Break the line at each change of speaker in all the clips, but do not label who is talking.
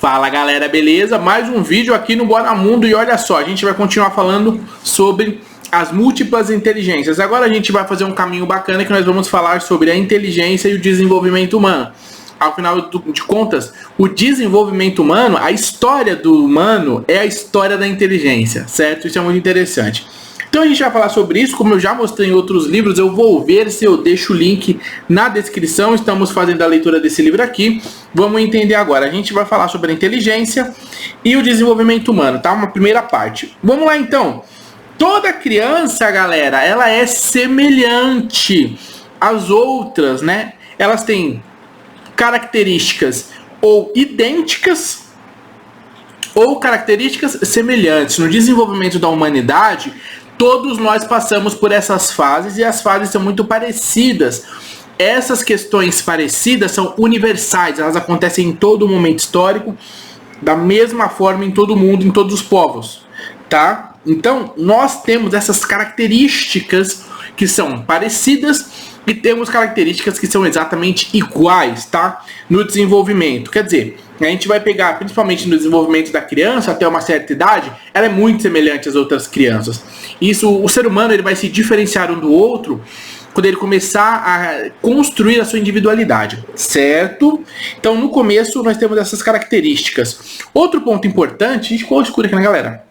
Fala galera, beleza? Mais um vídeo aqui no Bora Mundo e olha só, a gente vai continuar falando sobre as múltiplas inteligências. Agora a gente vai fazer um caminho bacana que nós vamos falar sobre a inteligência e o desenvolvimento humano. Ao final de contas, o desenvolvimento humano, a história do humano é a história da inteligência, certo? Isso é muito interessante. Então a gente vai falar sobre isso, como eu já mostrei em outros livros, eu vou ver se eu deixo o link na descrição, estamos fazendo a leitura desse livro aqui. Vamos entender agora, a gente vai falar sobre a inteligência e o desenvolvimento humano, tá? Uma primeira parte. Vamos lá então. Toda criança, galera, ela é semelhante às outras, né? Elas têm características ou idênticas ou características semelhantes. No desenvolvimento da humanidade, todos nós passamos por essas fases e as fases são muito parecidas. Essas questões parecidas são universais, elas acontecem em todo momento histórico, da mesma forma em todo mundo, em todos os povos, tá? Então, nós temos essas características que são parecidas e temos características que são exatamente iguais, tá? No desenvolvimento. Quer dizer, a gente vai pegar, principalmente no desenvolvimento da criança, até uma certa idade, ela é muito semelhante às outras crianças. Isso, o ser humano ele vai se diferenciar um do outro quando ele começar a construir a sua individualidade, certo? Então, no começo, nós temos essas características. Outro ponto importante, a gente ficou escuro aqui, né, galera?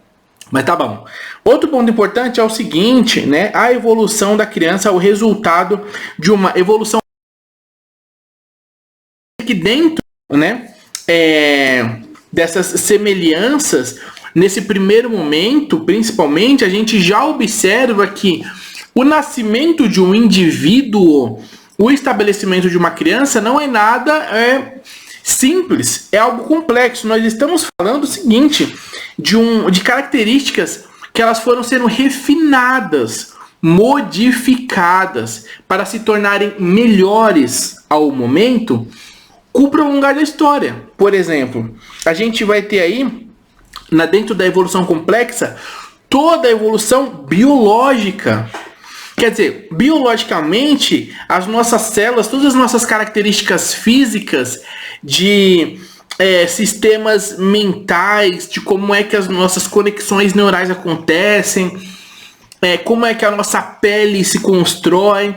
Mas tá bom. Outro ponto importante é o seguinte, né? A evolução da criança é o resultado de uma evolução que dentro, né, dessas semelhanças, nesse primeiro momento, principalmente, a gente já observa que o nascimento de um indivíduo, o estabelecimento de uma criança não é nada simples, é algo complexo. Nós estamos falando o seguinte, de características que elas foram sendo refinadas, modificadas para se tornarem melhores ao momento com o prolongar da história. Por exemplo, a gente vai ter aí, dentro da evolução complexa, toda a evolução biológica. Quer dizer, biologicamente, as nossas células, todas as nossas características físicas de sistemas mentais, de como é que as nossas conexões neurais acontecem, como é que a nossa pele se constrói.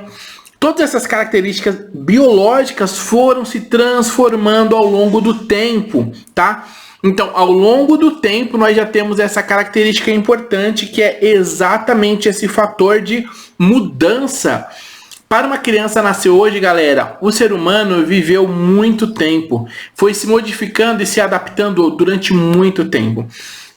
Todas essas características biológicas foram se transformando ao longo do tempo, tá? Então, ao longo do tempo, nós já temos essa característica importante, que é exatamente esse fator de mudança. Para uma criança nascer hoje, galera, o ser humano viveu muito tempo, foi se modificando e se adaptando durante muito tempo.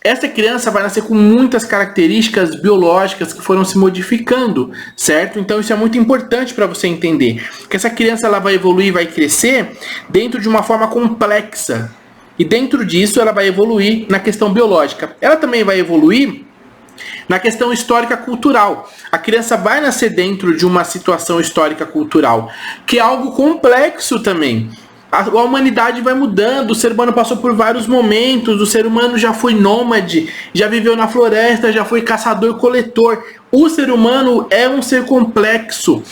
Essa criança vai nascer com muitas características biológicas que foram se modificando, certo? Então isso é muito importante para você entender, que essa criança ela vai evoluir, vai crescer dentro de uma forma complexa. E dentro disso ela vai evoluir na questão biológica. Ela também vai evoluir na questão histórica-cultural. A criança vai nascer dentro de uma situação histórica-cultural, que é algo complexo também. A humanidade vai mudando, o ser humano passou por vários momentos, o ser humano já foi nômade, já viveu na floresta, já foi caçador-coletor. O ser humano é um ser complexo.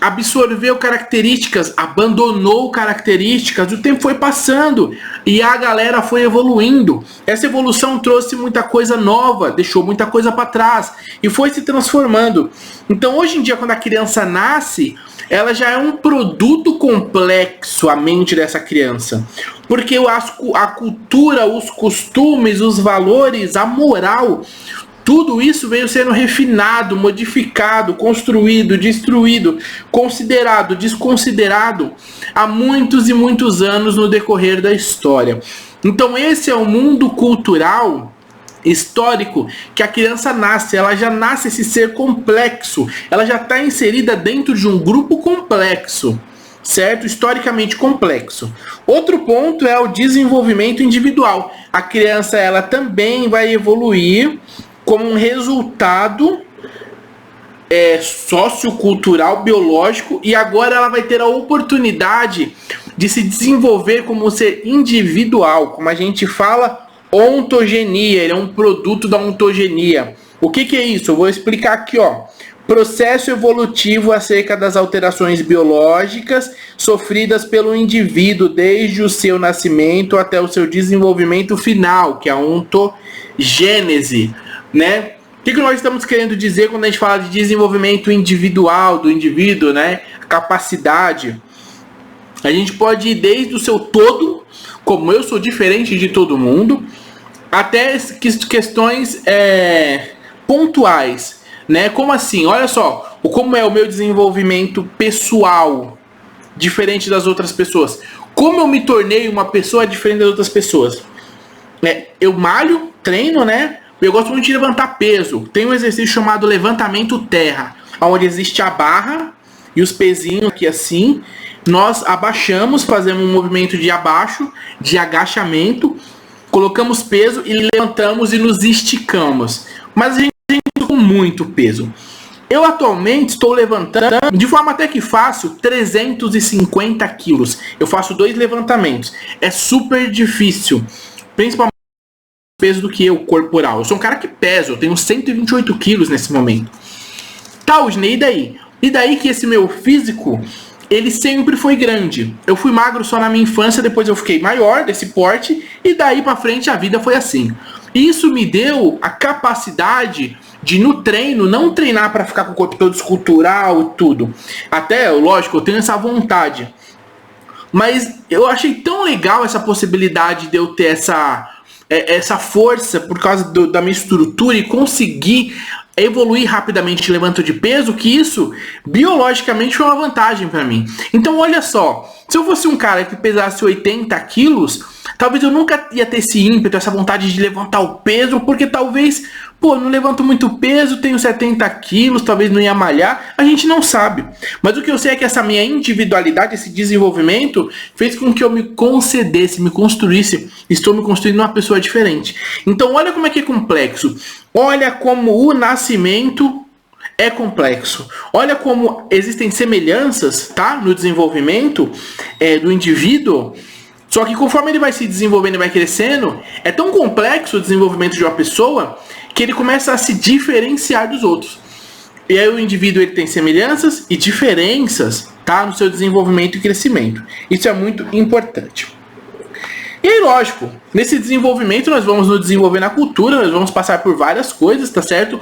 Absorveu características, abandonou características, o tempo foi passando e a galera foi evoluindo. Essa evolução trouxe muita coisa nova, deixou muita coisa para trás e foi se transformando. Então hoje em dia, quando a criança nasce, ela já é um produto complexo, a mente dessa criança. Porque a cultura, os costumes, os valores, a moral, tudo isso veio sendo refinado, modificado, construído, destruído, considerado, desconsiderado há muitos e muitos anos no decorrer da história. Então esse é o mundo cultural histórico que a criança nasce. Ela já nasce esse ser complexo, ela já está inserida dentro de um grupo complexo, certo? Historicamente complexo. Outro ponto é o desenvolvimento individual. A criança ela também vai evoluir como um resultado sociocultural, biológico, e agora ela vai ter a oportunidade de se desenvolver como um ser individual, como a gente fala, ontogenia. Ele é um produto da ontogenia. O que é isso? Eu vou explicar aqui, ó. processo evolutivo acerca das alterações biológicas sofridas pelo indivíduo desde o seu nascimento até o seu desenvolvimento final, que é a ontogênese, né? O que nós estamos querendo dizer quando a gente fala de desenvolvimento individual do indivíduo, né? Capacidade. A gente pode ir desde o seu todo, como eu sou diferente de todo mundo, até questões pontuais, né? Como assim? Olha só, como é o meu desenvolvimento pessoal, diferente das outras pessoas. Como eu me tornei uma pessoa diferente das outras pessoas? Eu malho, treino, né? Eu gosto muito de levantar peso. Tem um exercício chamado levantamento terra, onde existe a barra e os pezinhos aqui assim. Nós abaixamos, fazemos um movimento de abaixo, de agachamento, colocamos peso e levantamos e nos esticamos. Mas a gente tem muito peso. Eu atualmente estou levantando, de forma até que fácil, 350 quilos. Eu faço 2 levantamentos. É super difícil, principalmente peso do que eu, corporal. Eu sou um cara que pesa, eu tenho 128 quilos nesse momento. Tá, Osney, e daí? E daí que esse meu físico, ele sempre foi grande. Eu fui magro só na minha infância, depois eu fiquei maior, desse porte, e daí pra frente a vida foi assim. Isso me deu a capacidade de, no treino, não treinar para ficar com o corpo todo escultural e tudo. Até, lógico, eu tenho essa vontade. Mas eu achei tão legal essa possibilidade de eu ter essa força por causa da minha estrutura e conseguir evoluir rapidamente em levantamento de peso, que isso biologicamente foi uma vantagem para mim. Então olha só, se eu fosse um cara que pesasse 80 quilos, talvez eu nunca ia ter esse ímpeto, essa vontade de levantar o peso, porque talvez, não levanto muito peso, tenho 70 quilos, talvez não ia malhar, a gente não sabe. Mas o que eu sei é que essa minha individualidade, esse desenvolvimento, fez com que eu me concedesse, me construísse, estou me construindo uma pessoa diferente. Então olha como é que é complexo, olha como o nascimento é complexo, olha como existem semelhanças, tá, no desenvolvimento do indivíduo. Só que conforme ele vai se desenvolvendo e vai crescendo, é tão complexo o desenvolvimento de uma pessoa que ele começa a se diferenciar dos outros. E aí o indivíduo ele tem semelhanças e diferenças, tá, no seu desenvolvimento e crescimento. Isso é muito importante. E aí, lógico, nesse desenvolvimento nós vamos nos desenvolver na cultura, nós vamos passar por várias coisas, tá certo?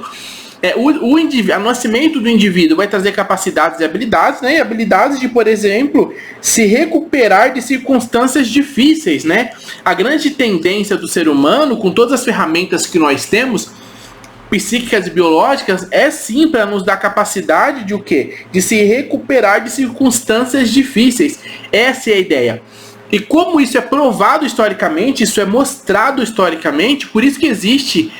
O nascimento do indivíduo vai trazer capacidades e habilidades, né? E habilidades de, por exemplo, se recuperar de circunstâncias difíceis, né? A grande tendência do ser humano, com todas as ferramentas que nós temos, psíquicas e biológicas, é sim para nos dar capacidade de o quê? De se recuperar de circunstâncias difíceis. Essa é a ideia. E como isso é provado historicamente, isso é mostrado historicamente, por isso que existe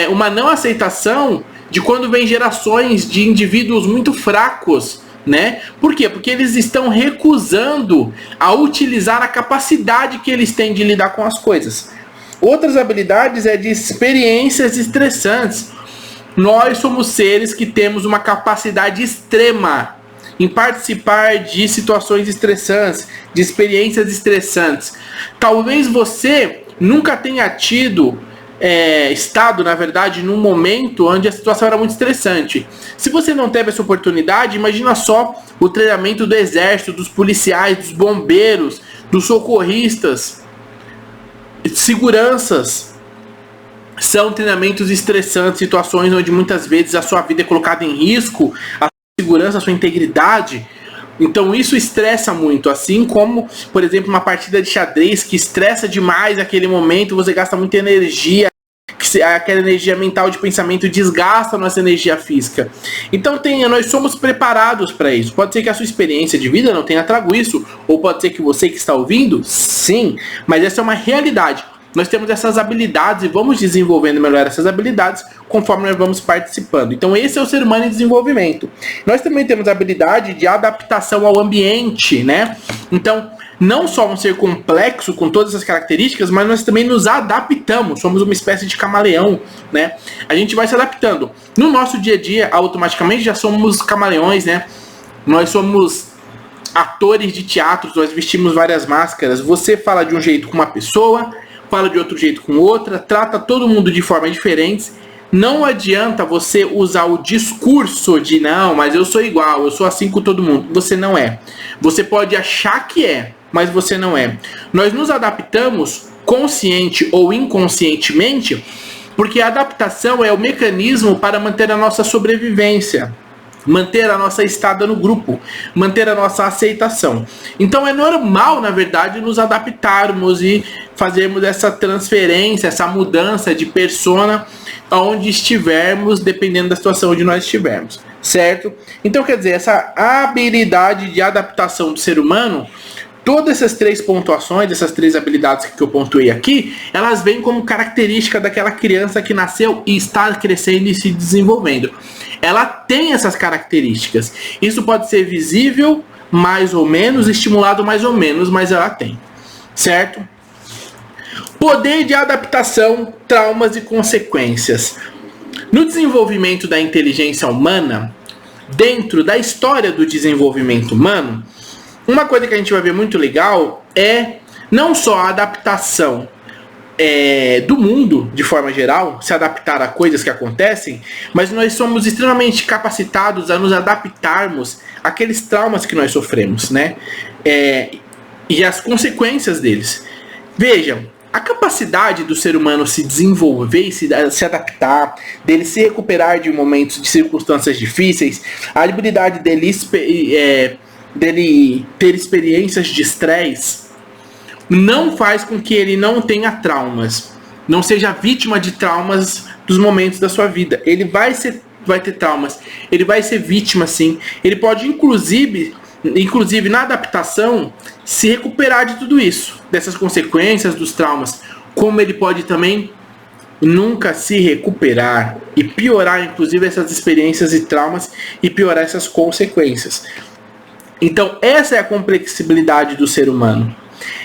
uma não aceitação de quando vem gerações de indivíduos muito fracos, né? Por quê? Porque eles estão recusando a utilizar a capacidade que eles têm de lidar com as coisas. Outras habilidades é de experiências estressantes. Nós somos seres que temos uma capacidade extrema em participar de situações estressantes, de experiências estressantes. Talvez você nunca tenha estado, na verdade, num momento onde a situação era muito estressante. Se você não teve essa oportunidade, imagina só o treinamento do exército, dos policiais, dos bombeiros, dos socorristas, seguranças. São treinamentos estressantes, situações onde muitas vezes a sua vida é colocada em risco, a sua segurança, a sua integridade. Então isso estressa muito, assim como, por exemplo, uma partida de xadrez que estressa demais aquele momento, você gasta muita energia, aquela energia mental de pensamento desgasta a nossa energia física. Então nós somos preparados para isso. Pode ser que a sua experiência de vida não tenha trago isso, ou pode ser que você que está ouvindo, sim, mas essa é uma realidade. Nós temos essas habilidades e vamos desenvolvendo melhor essas habilidades conforme nós vamos participando. Então esse é o ser humano em desenvolvimento. Nós também temos a habilidade de adaptação ao ambiente, né? Então, não só um ser complexo com todas essas características, mas nós também nos adaptamos. Somos uma espécie de camaleão, né? A gente vai se adaptando. No nosso dia a dia, automaticamente já somos camaleões, né? Nós somos atores de teatro, nós vestimos várias máscaras. Você fala de um jeito com uma pessoa, fala de outro jeito com outra, trata todo mundo de forma diferente, não adianta você usar o discurso de não, mas eu sou igual, eu sou assim com todo mundo. Você não é. Você pode achar que é, mas você não é. Nós nos adaptamos consciente ou inconscientemente, porque a adaptação é o mecanismo para manter a nossa sobrevivência, manter a nossa estada no grupo, manter a nossa aceitação. Então é normal, na verdade, nos adaptarmos e fazermos essa transferência, essa mudança de persona aonde estivermos, dependendo da situação onde nós estivermos, certo? Então, quer dizer, essa habilidade de adaptação do ser humano, todas essas três pontuações, essas três habilidades que eu pontuei aqui, elas vêm como característica daquela criança que nasceu e está crescendo e se desenvolvendo. Ela tem essas características. Isso pode ser visível, mais ou menos, estimulado mais ou menos, mas ela tem, certo? Poder de adaptação, traumas e consequências. No desenvolvimento da inteligência humana, dentro da história do desenvolvimento humano, uma coisa que a gente vai ver muito legal é não só a adaptação do mundo, de forma geral, se adaptar a coisas que acontecem, mas nós somos extremamente capacitados a nos adaptarmos àqueles traumas que nós sofremos, né? E as consequências deles. Vejam, a capacidade do ser humano se desenvolver e se adaptar, dele se recuperar de momentos, de circunstâncias difíceis, a habilidade dele ter experiências de estresse, não faz com que ele não tenha traumas, não seja vítima de traumas dos momentos da sua vida. Ele vai ter traumas, ele vai ser vítima sim, ele pode inclusive na adaptação se recuperar de tudo isso, dessas consequências dos traumas, como ele pode também nunca se recuperar e piorar inclusive essas experiências e traumas e piorar essas consequências. Então essa é a complexibilidade do ser humano.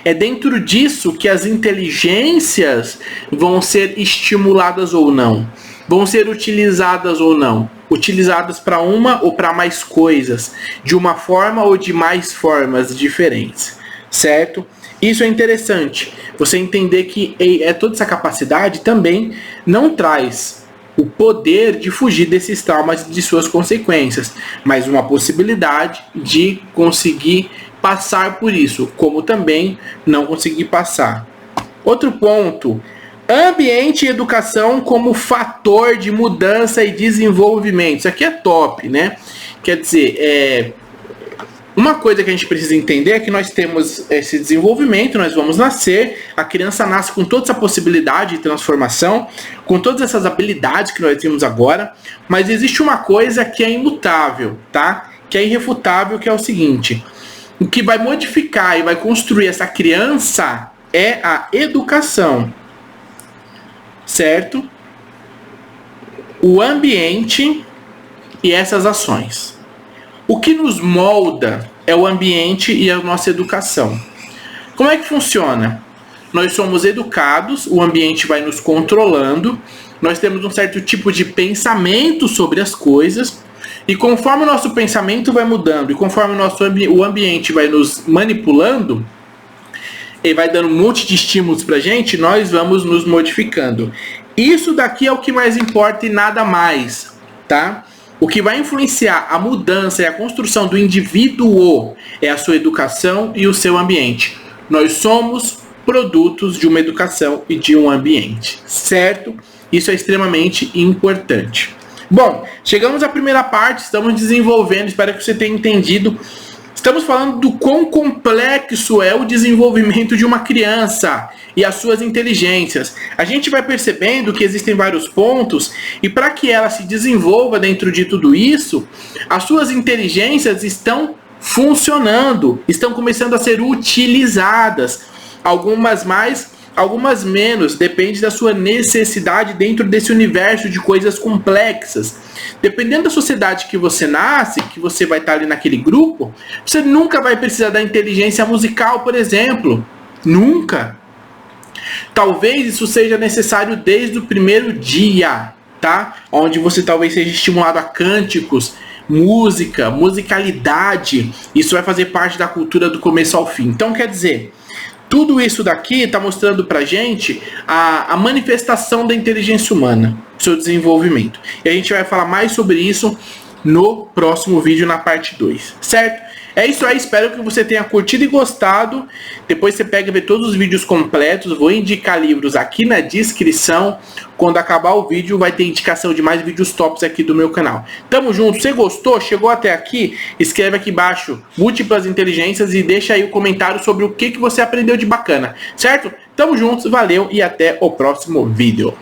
É dentro disso que as inteligências vão ser estimuladas ou não, vão ser utilizadas ou não, utilizadas para uma ou para mais coisas, de uma forma ou de mais formas diferentes, certo? Isso é interessante, você entender que toda essa capacidade também não traz o poder de fugir desses traumas e de suas consequências, mas uma possibilidade de conseguir passar por isso, como também não conseguir passar. Outro ponto, ambiente e educação como fator de mudança e desenvolvimento. Isso aqui é top, né? Quer dizer, uma coisa que a gente precisa entender é que nós temos esse desenvolvimento, nós vamos nascer, a criança nasce com toda essa possibilidade de transformação, com todas essas habilidades que nós temos agora, mas existe uma coisa que é imutável, tá? Que é irrefutável, que é o seguinte: o que vai modificar e vai construir essa criança é a educação, certo? O ambiente e essas ações. O que nos molda é o ambiente e a nossa educação. Como é que funciona? Nós somos educados, o ambiente vai nos controlando, nós temos um certo tipo de pensamento sobre as coisas, e conforme o nosso pensamento vai mudando, e conforme o ambiente vai nos manipulando, e vai dando um monte de estímulos pra gente, nós vamos nos modificando. Isso daqui é o que mais importa e nada mais, tá? O que vai influenciar a mudança e a construção do indivíduo é a sua educação e o seu ambiente. Nós somos produtos de uma educação e de um ambiente, certo? Isso é extremamente importante. Bom, chegamos à primeira parte, estamos desenvolvendo, espero que você tenha entendido. Estamos falando do quão complexo é o desenvolvimento de uma criança e as suas inteligências. A gente vai percebendo que existem vários pontos e para que ela se desenvolva dentro de tudo isso, as suas inteligências estão funcionando, estão começando a ser utilizadas. Algumas mais, algumas menos, depende da sua necessidade dentro desse universo de coisas complexas. Dependendo da sociedade que você nasce, que você vai estar ali naquele grupo, você nunca vai precisar da inteligência musical, por exemplo. Nunca. Talvez isso seja necessário desde o primeiro dia, tá? Onde você talvez seja estimulado a cânticos, música, musicalidade. Isso vai fazer parte da cultura do começo ao fim. Então, quer dizer, tudo isso daqui está mostrando pra gente a manifestação da inteligência humana. seu desenvolvimento. E a gente vai falar mais sobre isso no próximo vídeo, na parte 2, certo? É isso aí, espero que você tenha curtido e gostado. Depois você pega e vê todos os vídeos completos. Vou indicar livros aqui na descrição. Quando acabar o vídeo vai ter indicação de mais vídeos tops aqui do meu canal. Tamo junto, você gostou? Chegou até aqui? Escreve aqui embaixo múltiplas inteligências e deixa aí o comentário sobre o que você aprendeu de bacana, certo? Tamo juntos, valeu e até o próximo vídeo.